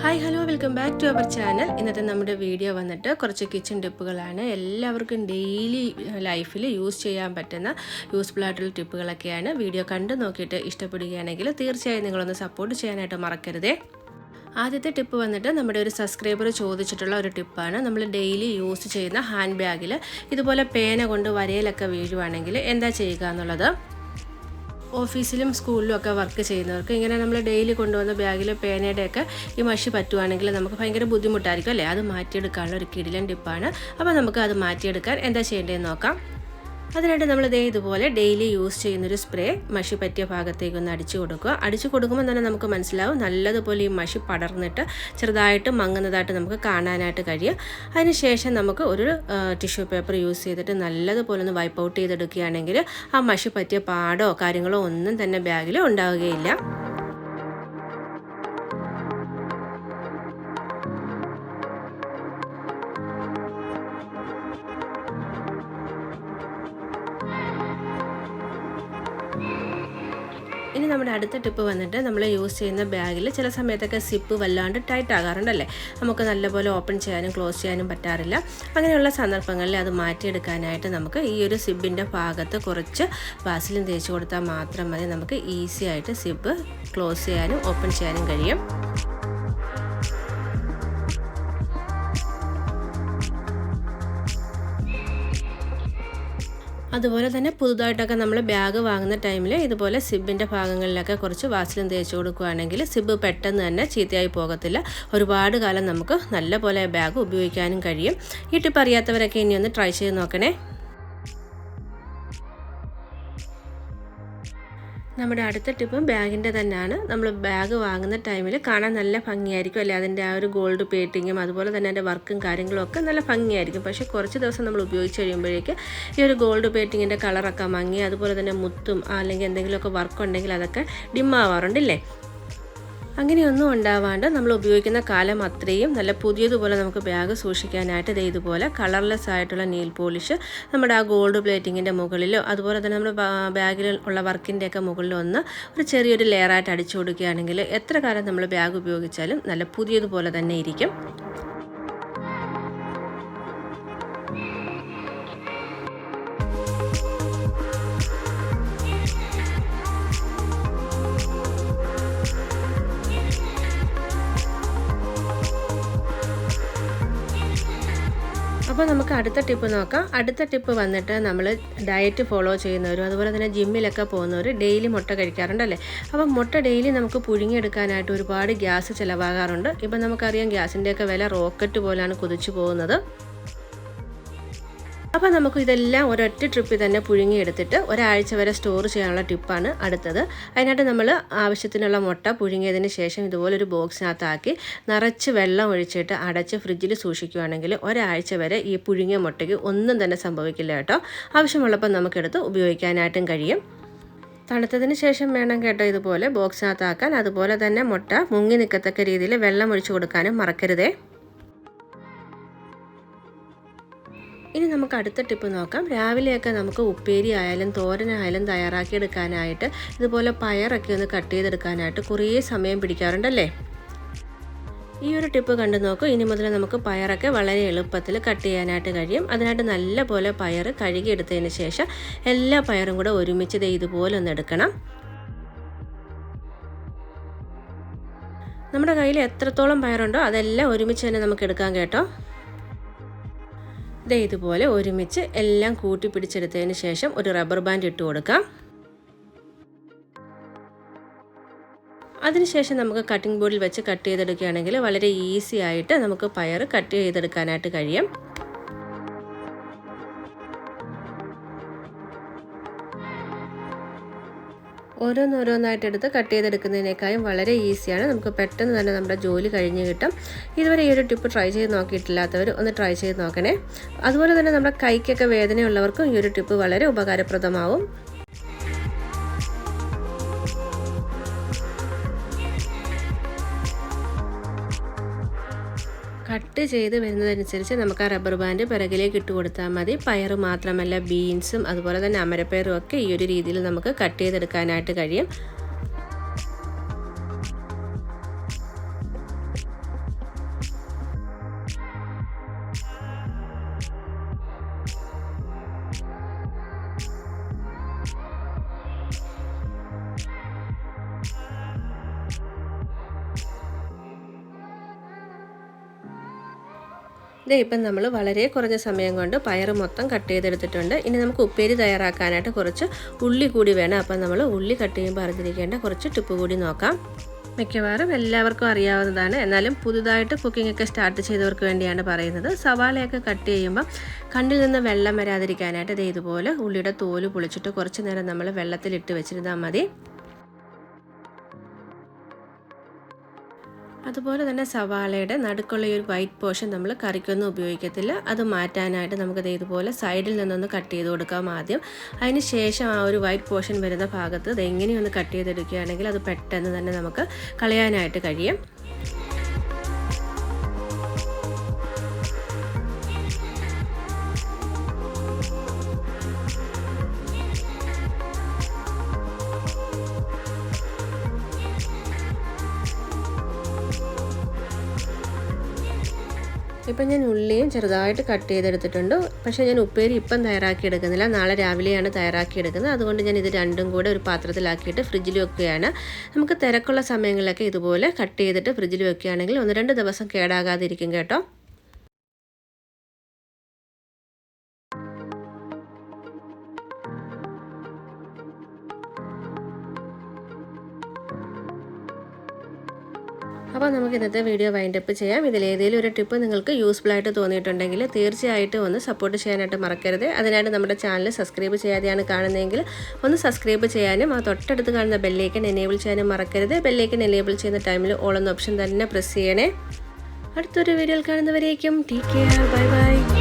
Hi hello welcome back to our channel. ഇന്നത്തെ നമ്മുടെ video വന്നിട്ട് കുറച്ച് കിച്ചൺ ടിപ്പുകളാണ്. എല്ലാവർക്കും ഡെയിലി ലൈഫിൽ യൂസ് ചെയ്യാൻ പറ്റുന്ന യൂസ്ഫുൾ ആയിട്ടുള്ള ടിപ്പുകളൊക്കെയാണ്. വീഡിയോ കണ്ടു നോക്കിയിട്ട് ഇഷ്ടപ്പെടുകയാണെങ്കിൽ തീർച്ചയായും നിങ്ങളൊന്ന് സപ്പോർട്ട് ചെയ്യാനായിട്ട് മറക്കരുതേ. ആദ്യത്തെ ടിപ്പ് വന്നിട്ട് നമ്മുടെ ഒരു സബ്സ്ക്രൈബർ ചോദിച്ചിട്ടുള്ള ഒരു ടിപ്പാണ്. നമ്മൾ ഡെയിലി യൂസ് ചെയ്യുന്ന ഹാൻഡ് ബാഗിൽ ഇതുപോലെ പേന കൊണ്ട് വരയിലൊക്കെ വീഴുവാണെങ്കിൽ എന്താ ചെയ്യുക എന്നുള്ളത്. ഓഫീസിലും സ്കൂളിലും ഒക്കെ വർക്ക് ചെയ്യുന്നവർക്ക് ഇങ്ങനെ നമ്മൾ ഡെയിലി കൊണ്ടുവന്ന ബാഗിൽ പേനയുടെയൊക്കെ ഈ മഷി പറ്റുവാണെങ്കിൽ നമുക്ക് ഭയങ്കര ബുദ്ധിമുട്ടായിരിക്കും അല്ലേ. അത് മാറ്റിയെടുക്കാനുള്ള ഒരു കിടിലൻ ടിപ്പാണ്. അപ്പോൾ നമുക്ക് അത് മാറ്റിയെടുക്കാൻ എന്താ ചെയ്യേണ്ടതെന്ന് നോക്കാം. അതിനായിട്ട് നമ്മൾ ഇതുപോലെ ഡെയിലി യൂസ് ചെയ്യുന്നൊരു സ്പ്രേ മഷി പറ്റിയ ഭാഗത്തേക്കൊന്ന് അടിച്ചു കൊടുക്കുക. അടിച്ചു കൊടുക്കുമ്പോൾ തന്നെ നമുക്ക് മനസ്സിലാവും നല്ലതുപോലെ ഈ മഷി പടർന്നിട്ട് ചെറുതായിട്ട് മങ്ങുന്നതായിട്ട് നമുക്ക് കാണാനായിട്ട് കഴിയും. അതിനുശേഷം നമുക്ക് ഒരു ടിഷ്യൂ പേപ്പർ യൂസ് ചെയ്തിട്ട് നല്ലതുപോലെ ഒന്ന് വൈപ്പ് ഔട്ട് ചെയ്തെടുക്കുകയാണെങ്കിൽ ആ മഷി പറ്റിയ പാടോ കാര്യങ്ങളോ ഒന്നും തന്നെ ബാഗിൽ ഉണ്ടാവുകയില്ല. ഇനി നമ്മുടെ അടുത്ത ടിപ്പ് വന്നിട്ട് നമ്മൾ യൂസ് ചെയ്യുന്ന ബാഗിൽ ചില സമയത്തൊക്കെ സിപ്പ് വല്ലാണ്ട് ടൈറ്റ് ആകാറുണ്ടല്ലേ. നമുക്ക് നല്ലപോലെ ഓപ്പൺ ചെയ്യാനും ക്ലോസ് ചെയ്യാനും പറ്റാറില്ല. അങ്ങനെയുള്ള സന്ദർഭങ്ങളിൽ അത് മാറ്റിയെടുക്കാനായിട്ട് നമുക്ക് ഈ ഒരു സിബിൻ്റെ ഭാഗത്ത് കുറച്ച് വാസലിൻ തേച്ച് കൊടുത്താൽ മാത്രം മതി. നമുക്ക് ഈസി ആയിട്ട് സിബ് ക്ലോസ് ചെയ്യാനും ഓപ്പൺ ചെയ്യാനും കഴിയും. അതുപോലെ തന്നെ പുതുതായിട്ടൊക്കെ നമ്മൾ ബാഗ് വാങ്ങുന്ന ടൈമിൽ ഇതുപോലെ സിബിൻ്റെ ഭാഗങ്ങളിലൊക്കെ കുറച്ച് വാസലിൻ തേച്ച് കൊടുക്കുകയാണെങ്കിൽ സിബ് പെട്ടെന്ന് തന്നെ ചീത്തയായി പോകത്തില്ല. ഒരുപാട് കാലം നമുക്ക് നല്ല പോലെ ബാഗ് ഉപയോഗിക്കാനും കഴിയും. ഈ ടിപ്പ് അറിയാത്തവരൊക്കെ ഇനി ഒന്ന് ട്രൈ ചെയ്ത് നോക്കണേ. നമ്മുടെ അടുത്ത ടിപ്പും ബാഗിൻ്റെ തന്നെയാണ്. നമ്മൾ ബാഗ് വാങ്ങുന്ന ടൈമിൽ കാണാൻ നല്ല ഭംഗിയായിരിക്കും അല്ലേ. അതിൻ്റെ ആ ഒരു ഗോൾഡ് പെയിൻറ്റിങ്ങും അതുപോലെ തന്നെ അതിൻ്റെ വർക്കും കാര്യങ്ങളും ഒക്കെ നല്ല ഭംഗിയായിരിക്കും. പക്ഷേ കുറച്ച് ദിവസം നമ്മൾ ഉപയോഗിച്ച് കഴിയുമ്പോഴേക്ക് ഈ ഒരു ഗോൾഡ് പെയിൻറ്റിങ്ങിൻ്റെ കളറൊക്കെ മങ്ങി അതുപോലെ തന്നെ മുത്തും അല്ലെങ്കിൽ എന്തെങ്കിലുമൊക്കെ വർക്ക് ഉണ്ടെങ്കിൽ അതൊക്കെ ഡിമ്മാവാറുണ്ടല്ലേ. അങ്ങനെയൊന്നും ഉണ്ടാവാണ്ട് നമ്മൾ ഉപയോഗിക്കുന്ന കാലം അത്രയും നല്ല പുതിയതുപോലെ നമുക്ക് ബാഗ് സൂക്ഷിക്കാനായിട്ട് ഇതുപോലെ കളർലെസ് ആയിട്ടുള്ള നെയിൽ പോളിഷ് നമ്മുടെ ആ ഗോൾഡ് പ്ലേറ്റിങ്ങിൻ്റെ മുകളിലോ അതുപോലെ തന്നെ നമ്മുടെ ബാഗിൽ ഉള്ള വർക്കിൻ്റെയൊക്കെ മുകളിലോ ഒരു ചെറിയൊരു ലെയറായിട്ട് അടിച്ചു കൊടുക്കുകയാണെങ്കിൽ എത്ര കാലം നമ്മൾ ബാഗ് ഉപയോഗിച്ചാലും നല്ല പുതിയതുപോലെ തന്നെ ഇരിക്കും. അപ്പോൾ നമുക്ക് അടുത്ത ടിപ്പ് നോക്കാം. അടുത്ത ടിപ്പ് വന്നിട്ട് നമ്മൾ ഡയറ്റ് ഫോളോ ചെയ്യുന്നവരും അതുപോലെ തന്നെ ജിമ്മിലൊക്കെ പോകുന്നവർ ഡെയിലി മുട്ട കഴിക്കാറുണ്ടല്ലേ. അപ്പം മുട്ട ഡെയിലി നമുക്ക് പുഴുങ്ങിയെടുക്കാനായിട്ട് ഒരുപാട് ഗ്യാസ് ചിലവാകാറുണ്ട്. ഇപ്പം നമുക്കറിയാം ഗ്യാസിൻ്റെയൊക്കെ വില റോക്കറ്റ് പോലെയാണ് കുതിച്ചു പോകുന്നത്. അപ്പോൾ നമുക്ക് ഇതെല്ലാം ഒരൊറ്റ ട്രിപ്പിൽ തന്നെ പുഴുങ്ങിയെടുത്തിട്ട് ഒരാഴ്ച വരെ സ്റ്റോർ ചെയ്യാനുള്ള ടിപ്പാണ് അടുത്തത്. അതിനായിട്ട് നമ്മൾ ആവശ്യത്തിനുള്ള മുട്ട പുഴുങ്ങിയതിന് ശേഷം ഇതുപോലൊരു ബോക്സിനകത്താക്കി നിറച്ച് വെള്ളം ഒഴിച്ചിട്ട് അടച്ച് ഫ്രിഡ്ജിൽ സൂക്ഷിക്കുകയാണെങ്കിൽ ഒരാഴ്ച വരെ ഈ പുഴുങ്ങിയ മുട്ടയ്ക്ക് ഒന്നും തന്നെ സംഭവിക്കില്ല കേട്ടോ. ആവശ്യമുള്ളപ്പോൾ നമുക്കെടുത്ത് ഉപയോഗിക്കാനായിട്ടും കഴിയും. തണുത്തതിന് ശേഷം വേണം കേട്ടോ ഇതുപോലെ ബോക്സിനകത്താക്കാൻ. അതുപോലെ തന്നെ മുട്ട മുങ്ങി നിൽക്കത്തക്ക രീതിയിൽ വെള്ളം ഒഴിച്ചു കൊടുക്കാനും മറക്കരുതേ. ഇനി നമുക്ക് അടുത്ത ടിപ്പ് നോക്കാം. രാവിലെയൊക്കെ നമുക്ക് ഉപ്പേരി ആയാലും തോരനായാലും തയ്യാറാക്കിയെടുക്കാനായിട്ട് ഇതുപോലെ പയറൊക്കെ ഒന്ന് കട്ട് ചെയ്തെടുക്കാനായിട്ട് കുറേ സമയം പിടിക്കാറുണ്ടല്ലേ. ഈ ഒരു ടിപ്പ് കണ്ടു നോക്കൂ. ഇനി മുതൽ നമുക്ക് പയറൊക്കെ വളരെ എളുപ്പത്തിൽ കട്ട് ചെയ്യാനായിട്ട് കഴിയും. അതിനായിട്ട് നല്ല പോലെ പയർ കഴുകിയെടുത്തതിന് ശേഷം എല്ലാ പയറും കൂടെ ഒരുമിച്ച് ഇതുപോലെ ഒന്ന് എടുക്കണം. നമ്മുടെ കയ്യിൽ എത്രത്തോളം പയറുണ്ടോ അതെല്ലാം ഒരുമിച്ച് തന്നെ നമുക്ക് എടുക്കാം കേട്ടോ. ഇതുപോലെ ഒരുമിച്ച് എല്ലാം കൂട്ടി പിടിച്ചെടുത്തതിന് ശേഷം ഒരു റബ്ബർ ബാൻഡ് ഇട്ട് കൊടുക്കാം. അതിനുശേഷം നമുക്ക് കട്ടിംഗ് ബോർഡിൽ വെച്ച് കട്ട് ചെയ്തെടുക്കുകയാണെങ്കിൽ വളരെ ഈസി ആയിട്ട് നമുക്ക് പയർ കട്ട് ചെയ്തെടുക്കാനായിട്ട് കഴിയും. ഓരോന്നോരോന്നായിട്ടെടുത്ത് കട്ട് ചെയ്തെടുക്കുന്നതിനേക്കാളും വളരെ ഈസിയാണ്. നമുക്ക് പെട്ടെന്ന് തന്നെ നമ്മുടെ ജോലി കഴിഞ്ഞ് കിട്ടും. ഇതുവരെ ഈ ഒരു ടിപ്പ് ട്രൈ ചെയ്ത് നോക്കിയിട്ടില്ലാത്തവർ ഒന്ന് ട്രൈ ചെയ്ത് നോക്കണേ. അതുപോലെ തന്നെ നമ്മുടെ കൈക്കൊക്കെ വേദനയുള്ളവർക്കും ഈ ഒരു ടിപ്പ് വളരെ ഉപകാരപ്രദമാവും. കട്ട് ചെയ്ത് വരുന്നതനുസരിച്ച് നമുക്ക് ആ റബ്ബർ ബാൻഡ് പിറകിലേക്ക് ഇട്ട് കൊടുത്താൽ മതി. പയർ മാത്രമല്ല ബീൻസും അതുപോലെ തന്നെ അമരപ്പയറും ഒക്കെ ഈ ഒരു രീതിയിൽ നമുക്ക് കട്ട് ചെയ്തെടുക്കാനായിട്ട് കഴിയും. ഇതേ ഇപ്പം നമ്മൾ വളരെ കുറഞ്ഞ സമയം കൊണ്ട് പയർ മൊത്തം കട്ട് ചെയ്തെടുത്തിട്ടുണ്ട്. ഇനി നമുക്ക് ഉപ്പേരി തയ്യാറാക്കാനായിട്ട് കുറച്ച് ഉള്ളി കൂടി വേണം. അപ്പം നമ്മൾ ഉള്ളി കട്ട് ചെയ്യുമ്പോൾ അറിഞ്ഞിരിക്കേണ്ട കുറച്ച് ടിപ്പ് കൂടി നോക്കാം. മിക്കവാറും എല്ലാവർക്കും അറിയാവുന്നതാണ്, എന്നാലും പുതുതായിട്ട് കുക്കിംഗ് ഒക്കെ സ്റ്റാർട്ട് ചെയ്തവർക്ക് വേണ്ടിയാണ് പറയുന്നത്. സവാളയൊക്കെ കട്ട് ചെയ്യുമ്പോൾ കണ്ണിൽ നിന്ന് വെള്ളം വരാതിരിക്കാനായിട്ട് ഇതുപോലെ ഉള്ളിയുടെ തോല് പൊളിച്ചിട്ട് കുറച്ച് നേരം നമ്മൾ വെള്ളത്തിലിട്ട് വെച്ചിരുന്നാൽ മതി. അതുപോലെ തന്നെ സവാളയുടെ നടുക്കുള്ള ഒരു വൈറ്റ് പോർഷൻ നമ്മൾ കറിക്കൊന്നും ഉപയോഗിക്കത്തില്ല. അത് മാറ്റാനായിട്ട് നമുക്കത് ഇതുപോലെ സൈഡിൽ നിന്നൊന്ന് കട്ട് ചെയ്ത് കൊടുക്കാം ആദ്യം. അതിന് ശേഷം ആ ഒരു വൈറ്റ് പോർഷൻ വരുന്ന ഭാഗത്ത് ഇത് എങ്ങനെയൊന്ന് കട്ട് ചെയ്തെടുക്കുകയാണെങ്കിൽ അത് പെട്ടെന്ന് തന്നെ നമുക്ക് കളയാനായിട്ട് കഴിയും. ഇപ്പം ഞാൻ ഉള്ളിയും ചെറുതായിട്ട് കട്ട് ചെയ്തെടുത്തിട്ടുണ്ട്. പക്ഷേ ഞാൻ ഉപ്പേരി ഇപ്പം തയ്യാറാക്കി എടുക്കുന്നില്ല, നാളെ രാവിലെയാണ് തയ്യാറാക്കി എടുക്കുന്നത്. അതുകൊണ്ട് ഞാൻ ഇത് രണ്ടും കൂടെ ഒരു പാത്രത്തിലാക്കിയിട്ട് ഫ്രിഡ്ജിൽ വെക്കുകയാണ്. നമുക്ക് തിരക്കുള്ള സമയങ്ങളിലൊക്കെ ഇതുപോലെ കട്ട് ചെയ്തിട്ട് ഫ്രിഡ്ജിൽ വെക്കുകയാണെങ്കിൽ 1-2 ദിവസം കേടാകാതിരിക്കും കേട്ടോ. അപ്പോൾ നമുക്ക് ഇന്നത്തെ വീഡിയോ വൈൻഡപ്പ് ചെയ്യാം. ഇതിലേതെങ്കിലും ഒരു ടിപ്പ് നിങ്ങൾക്ക് യൂസ്ഫുൾ ആയിട്ട് തോന്നിയിട്ടുണ്ടെങ്കിൽ തീർച്ചയായിട്ടും ഒന്ന് സപ്പോർട്ട് ചെയ്യാനായിട്ട് മറക്കരുത്. അതിനായിട്ട് നമ്മുടെ ചാനൽ സബ്സ്ക്രൈബ് ചെയ്യാതെയാണ് കാണുന്നതെങ്കിൽ ഒന്ന് സബ്സ്ക്രൈബ് ചെയ്യാനും ആ തൊട്ടടുത്ത് കാണുന്ന ബെല്ലൈക്കൺ എനേബിൾ ചെയ്യാനും മറക്കരുത്. ബെല്ലൈക്കൺ എനേബിൾ ചെയ്യുന്ന ടൈമിൽ ഓൾ എന്ന ഓപ്ഷൻ തന്നെ പ്രസ് ചെയ്യണേ. അടുത്തൊരു വീഡിയോയിൽ കാണുന്നവരേക്കും ടേക്ക് കെയർ, ബൈ ബൈ.